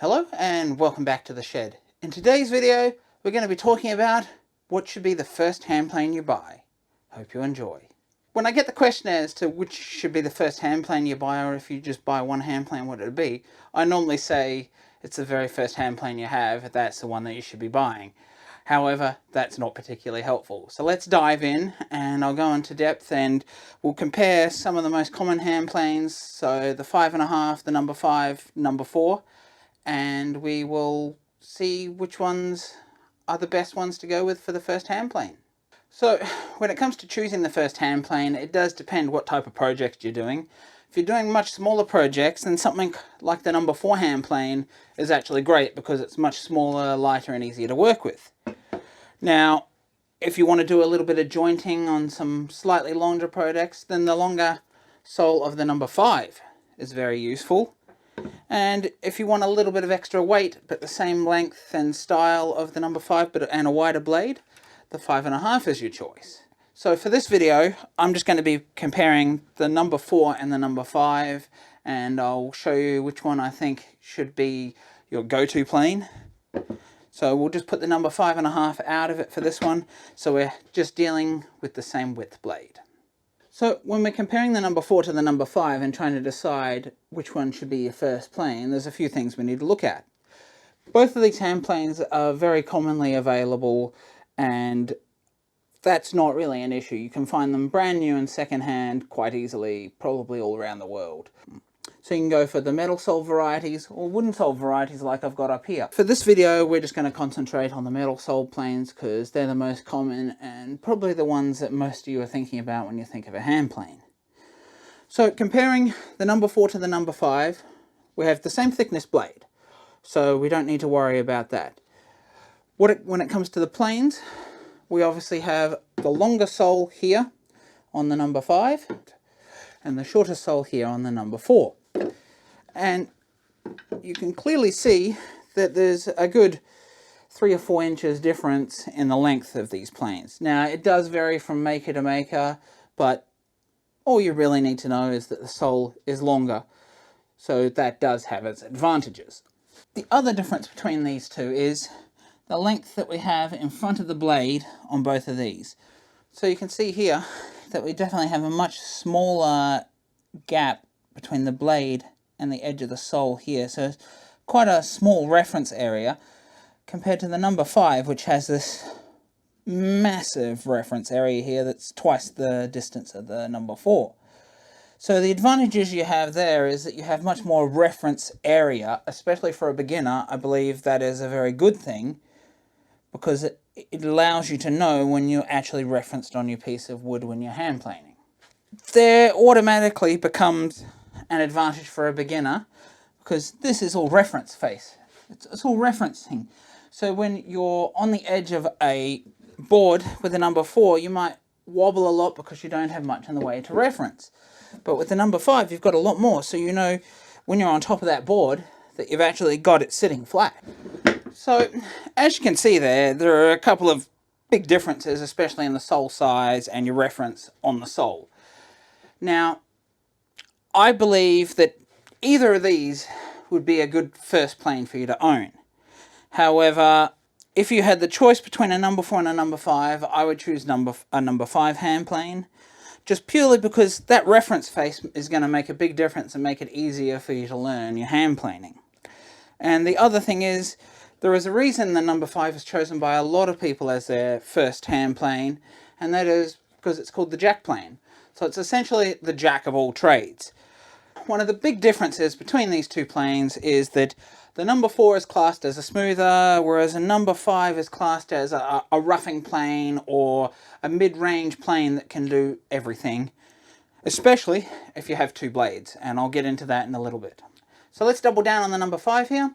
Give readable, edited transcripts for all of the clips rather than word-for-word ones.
Hello and welcome back to the shed. In today's video, we're going to be talking about what should be the first hand plane you buy. Hope you enjoy. When I get the question as to which should be the first hand plane you buy, or if you just buy one hand plane, what it would be, I normally say it's the very first hand plane you have, that's the one that you should be buying. However, that's not particularly helpful. So let's dive in and I'll go into depth and we'll compare some of the most common hand planes. So the 5.5, the number 5, number 4, and we will see which ones are the best ones to go with for the first hand plane. So when it comes to choosing the first hand plane, it does depend what type of project you're doing. If you're doing much smaller projects, then something like the number 4 hand plane is actually great because it's much smaller, lighter and easier to work with. Now, if you want to do a little bit of jointing on some slightly longer projects, then the longer sole of the number 5 is very useful. And if you want a little bit of extra weight, but the same length and style of the number 5 and a wider blade, the 5.5 is your choice. So for this video, I'm just going to be comparing the number 4 and the number 5, and I'll show you which one I think should be your go-to plane. So we'll just put the number 5.5 out of it for this one, so we're just dealing with the same width blade. So when we're comparing the number 4 to the number 5 and trying to decide which one should be your first plane, there's a few things we need to look at. Both of these hand planes are very commonly available, and that's not really an issue. You can find them brand new and second hand quite easily, probably all around the world. So you can go for the metal sole varieties or wooden sole varieties like I've got up here. For this video, we're just going to concentrate on the metal sole planes because they're the most common and probably the ones that most of you are thinking about when you think of a hand plane. So comparing the number 4 to the number 5, we have the same thickness blade, so we don't need to worry about that. When it comes to the planes, we obviously have the longer sole here on the number 5 and the shorter sole here on the number 4. And you can clearly see that there's a good 3 or 4 inches difference in the length of these planes. Now it does vary from maker to maker, but all you really need to know is that the sole is longer, so that does have its advantages. The other difference between these two is the length that we have in front of the blade on both of these. So you can see here that we definitely have a much smaller gap between the blade and the edge of the sole here, so it's quite a small reference area compared to the number 5, which has this massive reference area here that's twice the distance of the number 4. So the advantages you have there is that you have much more reference area, especially for a beginner. I believe that is a very good thing because it allows you to know when you're actually referenced on your piece of wood when you're hand planing. There automatically becomes an advantage for a beginner because this is all reference face. It's all referencing. So when you're on the edge of a board with a number 4, you might wobble a lot because you don't have much in the way to reference. But with the number 5, you've got a lot more, so you know when you're on top of that board that you've actually got it sitting flat. So as you can see there are a couple of big differences, especially in the sole size and your reference on the sole. Now, I believe that either of these would be a good first plane for you to own. However, if you had the choice between a number 4 and a number 5, I would choose a number 5 hand plane, just purely because that reference face is going to make a big difference and make it easier for you to learn your hand planing. And the other thing is, there is a reason the number 5 is chosen by a lot of people as their first hand plane, and that is because it's called the jack plane. So it's essentially the jack of all trades. One of the big differences between these two planes is that the number 4 is classed as a smoother, whereas a number 5 is classed as a roughing plane or a mid-range plane that can do everything, especially if you have 2 blades, and I'll get into that in a little bit. So let's double down on the number 5 here,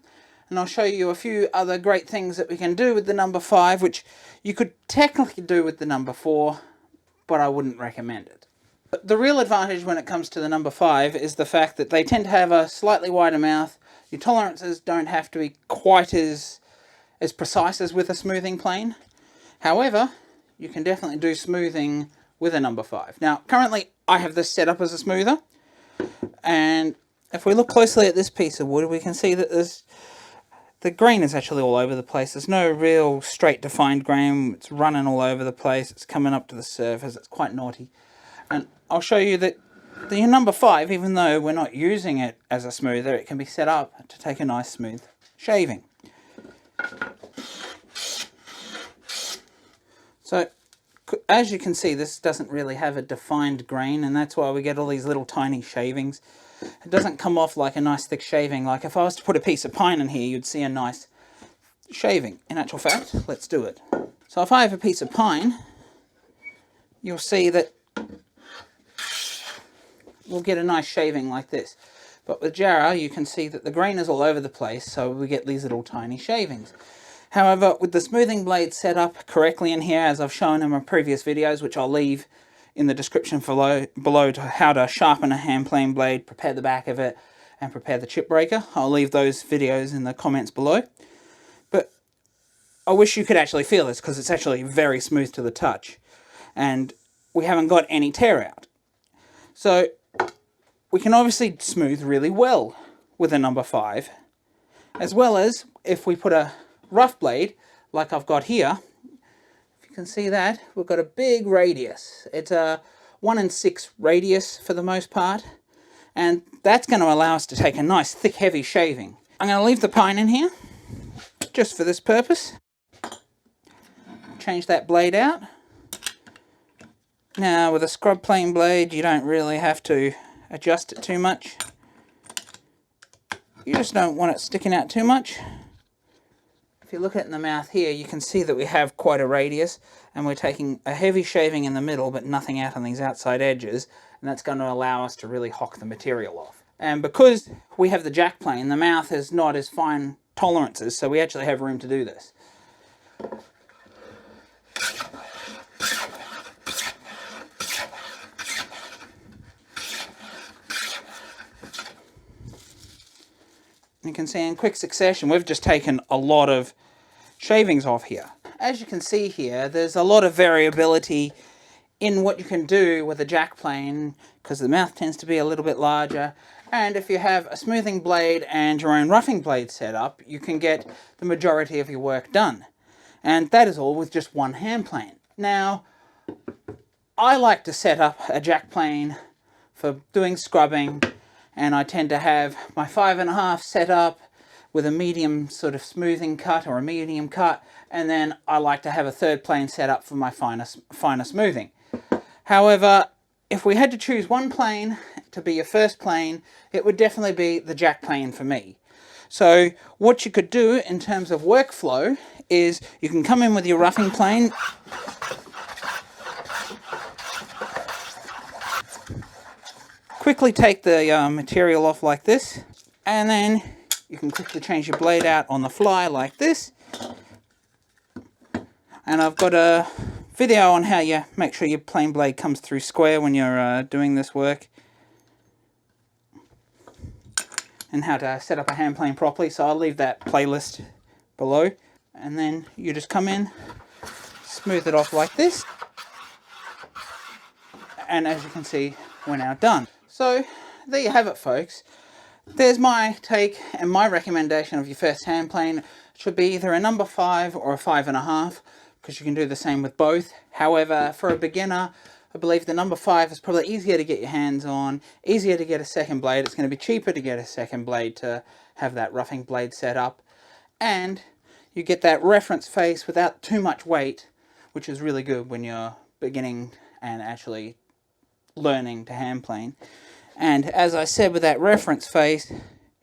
and I'll show you a few other great things that we can do with the number 5, which you could technically do with the number 4, but I wouldn't recommend it. But the real advantage when it comes to the number 5 is the fact that they tend to have a slightly wider mouth. Your tolerances don't have to be quite as precise as with a smoothing plane. However, you can definitely do smoothing with a number 5. Now, currently I have this set up as a smoother, and if we look closely at this piece of wood, we can see that there's the grain is actually all over the place. There's no real straight defined grain. It's running all over the place. It's coming up to the surface. It's quite naughty. And I'll show you that the number 5, even though we're not using it as a smoother, it can be set up to take a nice smooth shaving. So as you can see, this doesn't really have a defined grain, and that's why we get all these little tiny shavings. It doesn't come off like a nice thick shaving. Like if I was to put a piece of pine in here, you'd see a nice shaving. In actual fact, let's do it. So if I have a piece of pine, you'll see that we'll get a nice shaving like this. But with Jarrah, you can see that the grain is all over the place, so we get these little tiny shavings. However, with the smoothing blade set up correctly in here, as I've shown in my previous videos, which I'll leave in the description below to how to sharpen a hand plane blade, prepare the back of it, and prepare the chip breaker. I'll leave those videos in the comments below. But I wish you could actually feel this, because it's actually very smooth to the touch. And we haven't got any tear out. So we can obviously smooth really well with a number 5. As well as if we put a rough blade, like I've got here, if you can see that, we've got a big radius. It's a 1 in 6 radius for the most part, and that's going to allow us to take a nice thick heavy shaving. I'm going to leave the pine in here, just for this purpose. Change that blade out. Now with a scrub plane blade, you don't really have to adjust it too much. You just don't want it sticking out too much. If you look at it in the mouth here, you can see that we have quite a radius, and we're taking a heavy shaving in the middle but nothing out on these outside edges, and that's going to allow us to really hock the material off. And because we have the jack plane, the mouth is not as fine tolerances, so we actually have room to do this. You can see in quick succession we've just taken a lot of shavings off here. As you can see here, there's a lot of variability in what you can do with a jack plane, because the mouth tends to be a little bit larger, and if you have a smoothing blade and your own roughing blade set up, you can get the majority of your work done. And that is all with just one hand plane. Now, I like to set up a jack plane for doing scrubbing, and I tend to have my 5.5 set up with a medium sort of smoothing cut or a medium cut, and then I like to have a third plane set up for my finer smoothing. However, if we had to choose one plane to be your first plane, it would definitely be the jack plane for me. So what you could do in terms of workflow is you can come in with your roughing plane, quickly take the material off like this, and then you can quickly change your blade out on the fly like this. And I've got a video on how you make sure your plane blade comes through square when you're doing this work, and how to set up a hand plane properly, so I'll leave that playlist below. And then you just come in, smooth it off like this, and as you can see, we're now done. So there you have it, folks. There's my take and my recommendation of your first hand plane. It should be either a number 5 or a 5.5, because you can do the same with both. However, for a beginner, I believe the number 5 is probably easier to get your hands on, easier to get a second blade. It's going to be cheaper to get a second blade to have that roughing blade set up, and you get that reference face without too much weight, which is really good when you're beginning and actually learning to hand plane. And as I said, with that reference face,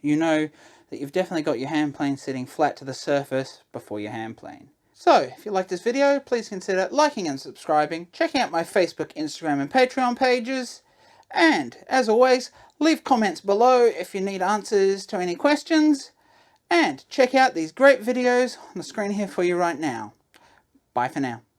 you know that you've definitely got your hand plane sitting flat to the surface before your hand plane. So, if you like this video, please consider liking and subscribing, checking out my Facebook, Instagram and Patreon pages, and, as always, leave comments below if you need answers to any questions, and check out these great videos on the screen here for you right now. Bye for now.